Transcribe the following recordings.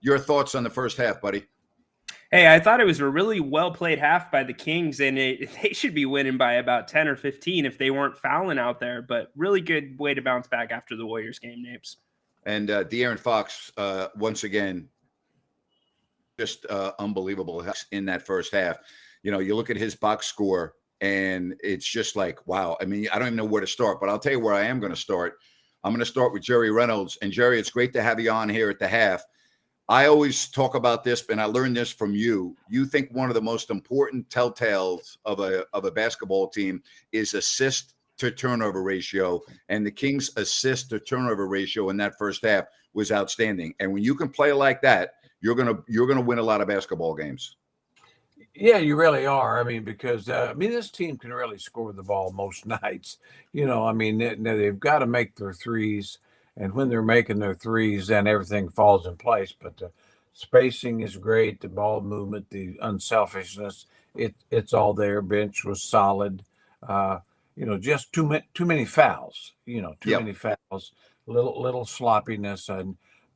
Your thoughts on the first half, buddy? Hey, I thought it was a really well played half by the Kings, and they should be winning by about 10 or 15 if they weren't fouling out there. But really good way to bounce back after the Warriors game, Napes. And De'Aaron Fox, once again, just unbelievable in that first half. You know, you look at his box score, and it's just like, wow. I mean, I don't even know where to start, but I'll tell you where I am going to start. I'm going to start with Jerry Reynolds. And Jerry, it's great to have you on here at the half. I always talk about this, and I learned this from you. You think one of the most important telltales of a basketball team is assist to turnover ratio, and the Kings' assist to turnover ratio in that first half was outstanding. And when you can play like that, you're gonna win a lot of basketball games. Yeah, you really are. I mean, because this team can really score the ball most nights. I mean, they've got to make their threes. And when they're making their threes, then everything falls in place. But the spacing is great, the ball movement, the unselfishness, it's all there. Bench was solid. Just too many fouls. Too many fouls, little sloppiness,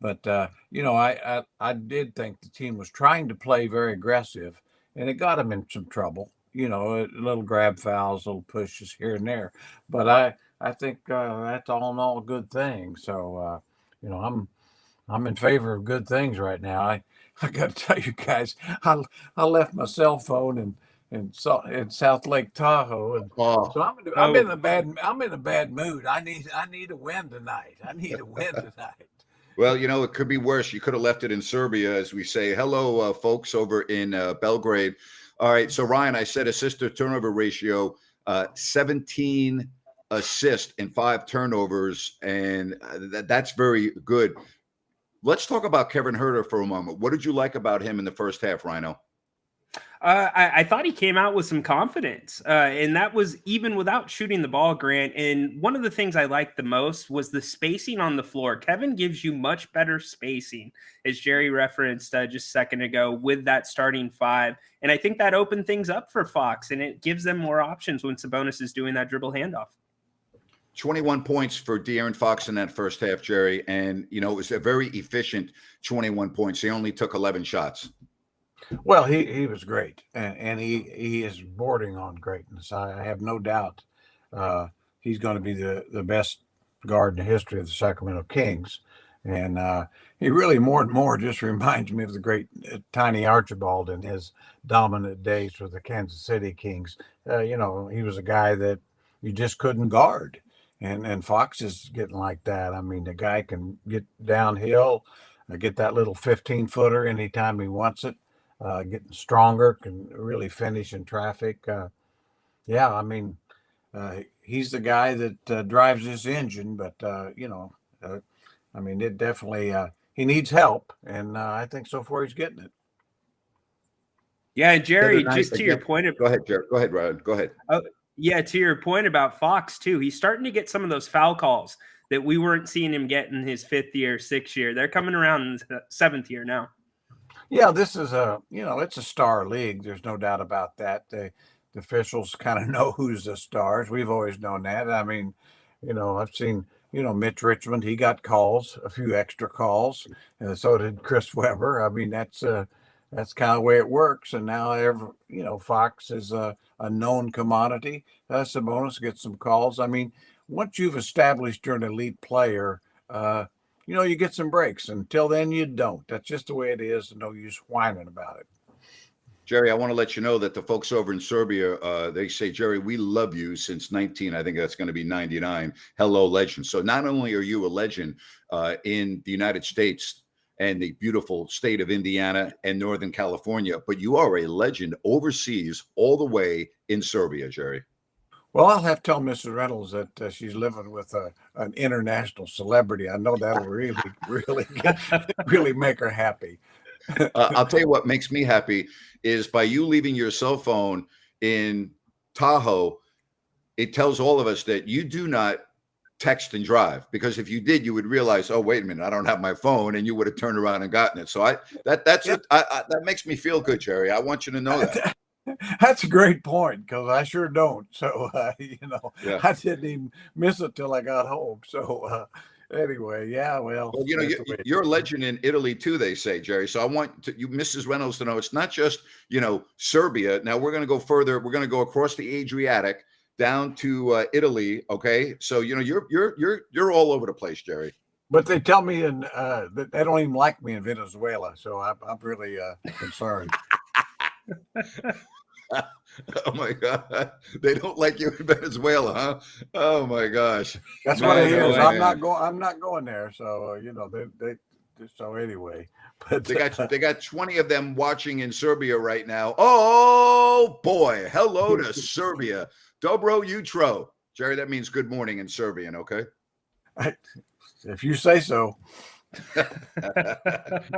but I did think the team was trying to play very aggressive, and it got them in some trouble. Little grab fouls, little pushes here and there, but I think that's all in all a good thing. So, I'm in favor of good things right now. I got to tell you guys, I left my cell phone in South Lake Tahoe, and so I'm in a bad mood. I need a win tonight. I need a win tonight. Well, it could be worse. You could have left it in Serbia, as we say. Hello, folks over in Belgrade. All right. So, Ryan, I said assist to turnover ratio, 17 assists and 5 turnovers, and that's very good. Let's talk about Kevin Huerter for a moment. What did you like about him in the first half, Rhino? I thought he came out with some confidence, and that was even without shooting the ball, Grant. And one of the things I liked the most was the spacing on the floor. Kevin gives you much better spacing, as Jerry referenced just a second ago, with that starting 5. And I think that opened things up for Fox, and it gives them more options when Sabonis is doing that dribble handoff. 21 points for De'Aaron Fox in that first half, Jerry. And, it was a very efficient 21 points. He only took 11 shots. Well, he was great, and he is bordering on greatness. I have no doubt he's going to be the best guard in the history of the Sacramento Kings. And he really more and more just reminds me of the great Tiny Archibald in his dominant days for the Kansas City Kings. He was a guy that you just couldn't guard. And Fox is getting like that. I mean, the guy can get downhill, get that little 15-footer anytime he wants it, getting stronger, can really finish in traffic. He's the guy that drives this engine, but, it definitely he needs help, and I think so far he's getting it. Yeah, Jerry, just to your point. Go ahead, Jerry. Go ahead, Ryan. Go ahead. Yeah, to your point about Fox, too, he's starting to get some of those foul calls that we weren't seeing him get in his 5th year, 6th year. They're coming around in the 7th year now. Yeah, this is it's a star league. There's no doubt about that. The officials kind of know who's the stars. We've always known that. I mean, I've seen, Mitch Richmond, he got calls, a few extra calls. So did Chris Webber. I mean, that's kind of the way it works. And now, Fox is a known commodity. Sabonis gets some calls. I mean, once you've established you're an elite player, you get some breaks. Until then, you don't. That's just the way it is. No use whining about it. Jerry, I want to let you know that the folks over in Serbia, they say, Jerry, we love you since 19. I think that's going to be 99. Hello, legend. So not only are you a legend in the United States and the beautiful state of Indiana and Northern California, but you are a legend overseas all the way in Serbia, Jerry. Well, I'll have to tell Mrs. Reynolds that she's living with an international celebrity. I know that'll really make her happy. I'll tell you what makes me happy is by you leaving your cell phone in Tahoe, it tells all of us that you do not text and drive, because if you did, you would realize, oh, wait a minute, I don't have my phone, and you would have turned around and gotten it. So that makes me feel good, Jerry. I want you to know that. That's a great point, because I sure don't. So, I didn't even miss it till I got home. So, Anyway, yeah, well, Well, that's the way it you're a is. legend in Italy too, they say, Jerry. So I want you, Mrs. Reynolds, to know it's not just Serbia. Now we're going to go further. We're going to go across the Adriatic down to Italy. Okay, so you're all over the place, Jerry. But they tell me that they don't even like me in Venezuela, so I'm really concerned. Oh my God, they don't like you in Venezuela, huh? Oh my gosh, That's what it man, oh is. I'm not man. going. I'm not going there. So they. So anyway, but They got 20 of them watching in Serbia right now. Oh boy, hello to Serbia. Dobro jutro. Jerry, that means good morning in Serbian, okay? if you say so.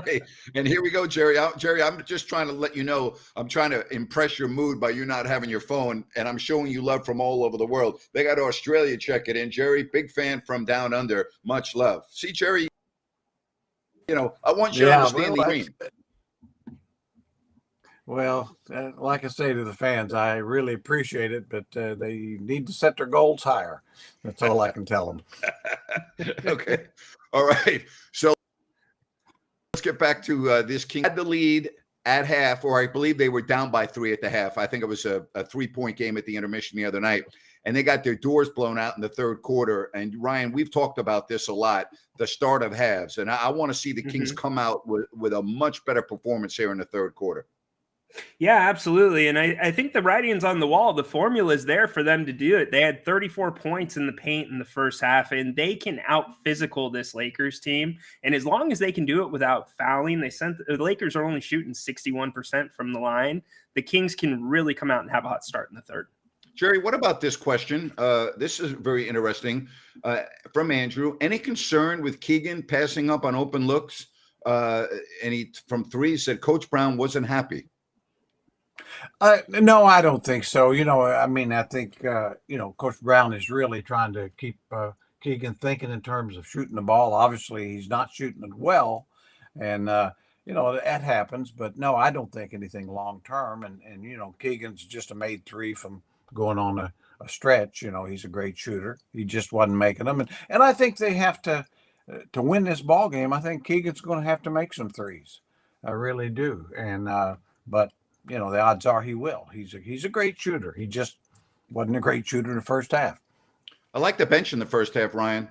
Hey, and here we go, Jerry. Jerry, I'm just trying to let you know, I'm trying to impress your mood by you not having your phone, and I'm showing you love from all over the world. They got Australia checking in. Jerry, big fan from down under. Much love. See, Jerry, I want you to understand the dream. Well, like I say to the fans, I really appreciate it, but they need to set their goals higher. That's all I can tell them. Okay. All right. So let's get back to this. King had the lead at half, or I believe they were down by 3 at the half. I think it was a 3-point game at the intermission the other night. And they got their doors blown out in the third quarter. And Ryan, we've talked about this a lot, the start of halves. And I want to see the Kings come out with a much better performance here in the third quarter. Yeah, absolutely. And I think the writing's on the wall. The formula is there for them to do it. They had 34 points in the paint in the first half, and they can out physical this Lakers team. And as long as they can do it without fouling, the Lakers are only shooting 61% from the line. The Kings can really come out and have a hot start in the third. Jerry, what about this question? This is very interesting from Andrew. Any concern with Keegan passing up on open looks? And he from 3 said Coach Brown wasn't happy. No, I don't think so. I think, Coach Brown is really trying to keep Keegan thinking in terms of shooting the ball. Obviously, he's not shooting it well. And, that happens. But, no, I don't think anything long term. And Keegan's just a made 3 from going on a stretch. He's a great shooter. He just wasn't making them. And I think they have to win this ball game. I think Keegan's going to have to make some threes. I really do. And, but the odds are he will. He's a great shooter. He just wasn't a great shooter in the first half. I like the bench in the first half, Ryan.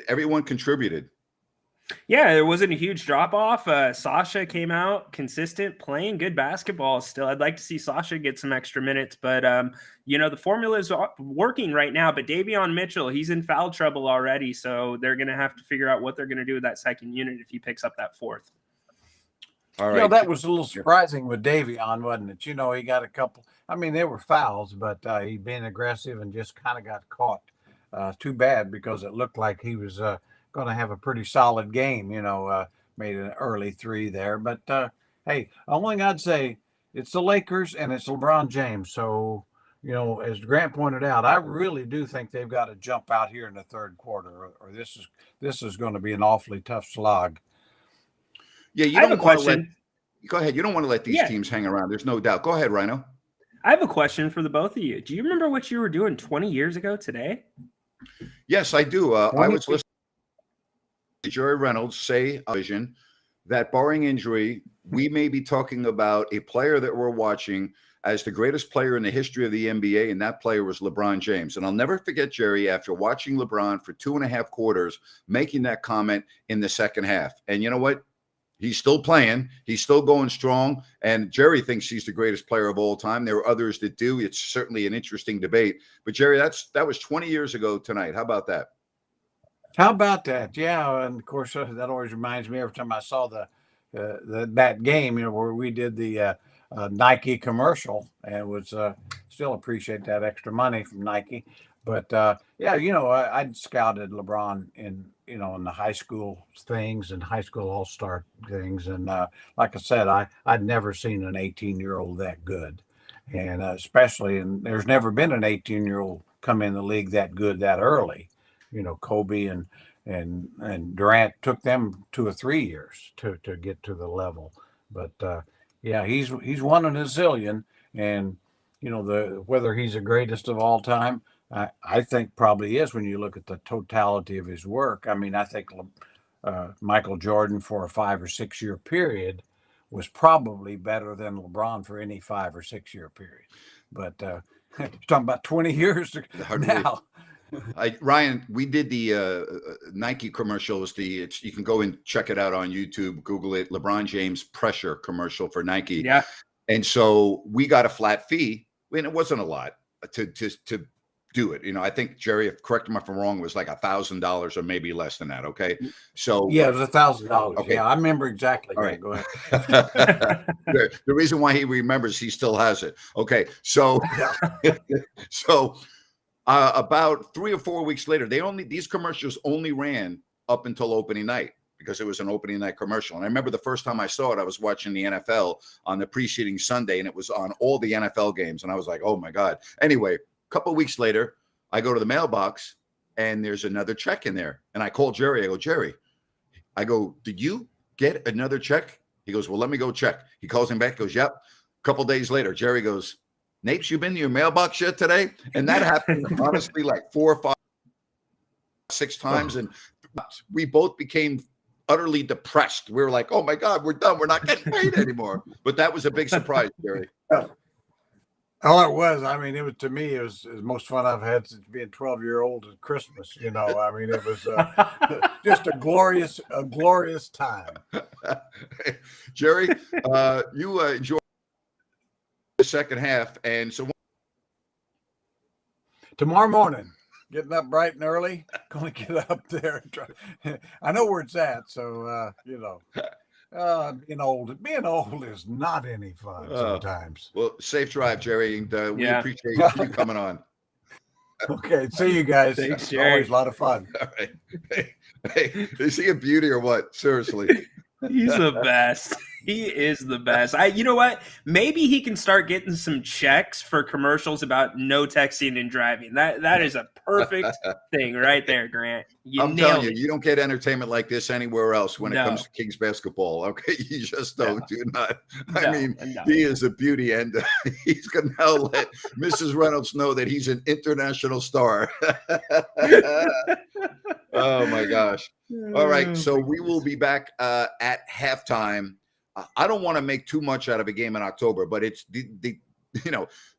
Everyone contributed. Yeah, there wasn't a huge drop off. Sasha came out consistent, playing good basketball still. I'd like to see Sasha get some extra minutes, but the formula is working right now. But Davion Mitchell, he's in foul trouble already, so they're going to have to figure out what they're going to do with that second unit if he picks up that fourth. All right. That was a little surprising with Davion, wasn't it? He got a couple. I mean, they were fouls, but he being aggressive and just kind of got caught. Too bad, because it looked like he was going to have a pretty solid game. Made an early 3 there. But hey, only thing I'd say, it's the Lakers and it's LeBron James. So as Grant pointed out, I really do think they've got to jump out here in the third quarter, or this is going to be an awfully tough slog. Yeah, you don't want to let. Go ahead. You don't want to let these teams hang around. There's no doubt. Go ahead, Rhino. I have a question for the both of you. Do you remember what you were doing 20 years ago today? Yes, I do. I was listening to Jerry Reynolds say vision that barring injury, we may be talking about a player that we're watching as the greatest player in the history of the NBA, and that player was LeBron James. And I'll never forget, Jerry, after watching LeBron for 2.5 quarters, making that comment in the second half. And you know what? He's still playing. He's still going strong. And Jerry thinks he's the greatest player of all time. There are others that do. It's certainly an interesting debate. But, Jerry, that was 20 years ago tonight. How about that? How about that? Yeah. And, of course, that always reminds me every time I saw that game, where we did the Nike commercial, and was still appreciate that extra money from Nike. But, I'd scouted LeBron in the high school things and high school all-star things. And like I said, I'd never seen an 18-year-old that good. And and there's never been an 18-year-old come in the league that good that early. Kobe and Durant took them 2 or 3 years to get to the level. But, he's one in a zillion. And, whether he's the greatest of all time, I think probably is when you look at the totality of his work. I mean, I think Michael Jordan for a 5 or 6 year period was probably better than LeBron for any 5 or 6 year period. But you're talking about 20 years now. Ryan, we did the Nike commercial. You can go and check it out on YouTube, Google it, LeBron James pressure commercial for Nike. Yeah. And so we got a flat fee, and it wasn't a lot to do it. I think, Jerry, correct me if I'm wrong, was like $1,000 or maybe less than that. Okay. So yeah, it was $1,000. Okay. Yeah, I remember exactly. All right. Go ahead. The reason why he remembers, he still has it. Okay. So, so about 3 or 4 weeks later, these commercials only ran up until opening night, because it was an opening night commercial. And I remember the first time I saw it, I was watching the NFL on the preceding Sunday, and it was on all the NFL games. And I was like, oh my God. Anyway, a couple of weeks later, I go to the mailbox and there's another check in there. And I call Jerry. I go, Jerry, did you get another check? He goes, well, let me go check. He calls him back, goes, yep. A couple of days later, Jerry goes, Napes, you been to your mailbox yet today? And that happened honestly like 4 or 5, 6 times. And we both became utterly depressed. We were like, oh my God, we're done. We're not getting paid anymore. But that was a big surprise, Jerry. Oh, it was. I mean, to me, it was the most fun I've had since being 12-year-old at Christmas. I mean, it was just a glorious time. Jerry, you enjoyed the second half. And so tomorrow morning, getting up bright and early, going to get up there. And try. I know where it's at. So, being old is not any fun sometimes. Well, safe drive, Jerry. And we appreciate you coming on. Okay. See you guys. Thanks, Jerry. Always a lot of fun. All right. Hey, is he a beauty or what? Seriously. He's the best. He is the best. You know what? Maybe he can start getting some checks for commercials about no texting and driving. That is a perfect thing right there, Grant. I'm telling you, you don't get entertainment like this anywhere else when it comes to Kings basketball. Okay, you just don't. Do not. I mean, he is a beauty, and he's going to now let Mrs. Reynolds know that he's an international star. Oh my gosh! All right, so we will be back at halftime. I don't want to make too much out of a game in October, but it's the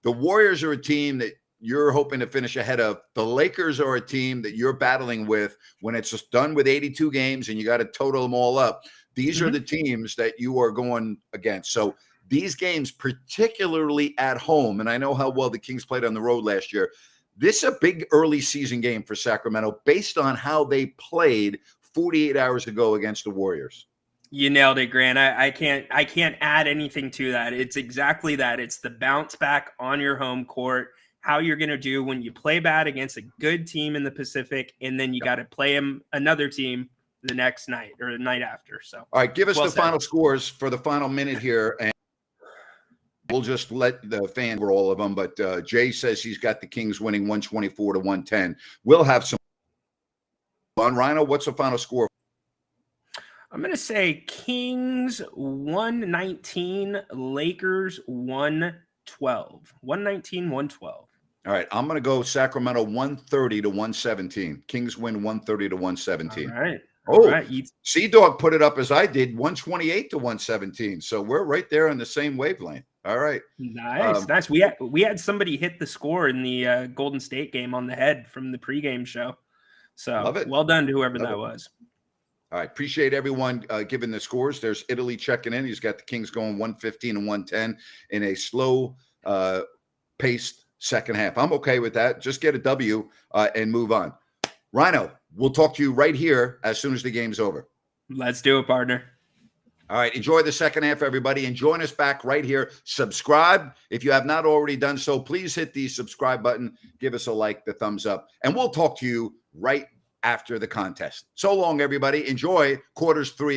Warriors are a team that you're hoping to finish ahead of. The Lakers are a team that you're battling with when it's just done with 82 games and you got to total them all up. These are the teams that you are going against. So these games, particularly at home, and I know how well the Kings played on the road last year, this is a big early season game for Sacramento based on how they played 48 hours ago against the Warriors. You nailed it, Grant. I can't add anything to that. It's exactly that. It's the bounce back on your home court, how you're going to do when you play bad against a good team in the Pacific, and then you got to play another team the next night or the night after. So, all right, give us the final scores for the final minute here, and we'll just let the fans for all of them. But Jay says he's got the Kings winning 124-110. We'll have some fun. Rhino, what's the final score? I'm going to say Kings 119, Lakers 112. 119-112. All right, I'm going to go Sacramento 130-117. Kings win 130-117. All right. Oh, right. Sea-Dog put it up as I did, 128-117. So we're right there on the same wavelength. All right. Nice. We had somebody hit the score in the Golden State game on the head from the pregame show. So Love it. Well done to whoever that was. All right. Appreciate everyone giving the scores. There's Italy checking in. He's got the Kings going 115-110 in a slow paced second half. I'm okay with that. Just get a W and move on. Rhino, we'll talk to you right here as soon as the game's over. Let's do it, partner. All right. Enjoy the second half, everybody, and join us back right here. Subscribe. If you have not already done so, please hit the subscribe button. Give us a like, the thumbs up, and we'll talk to you right after the contest. So long, everybody. Enjoy quarters 3 and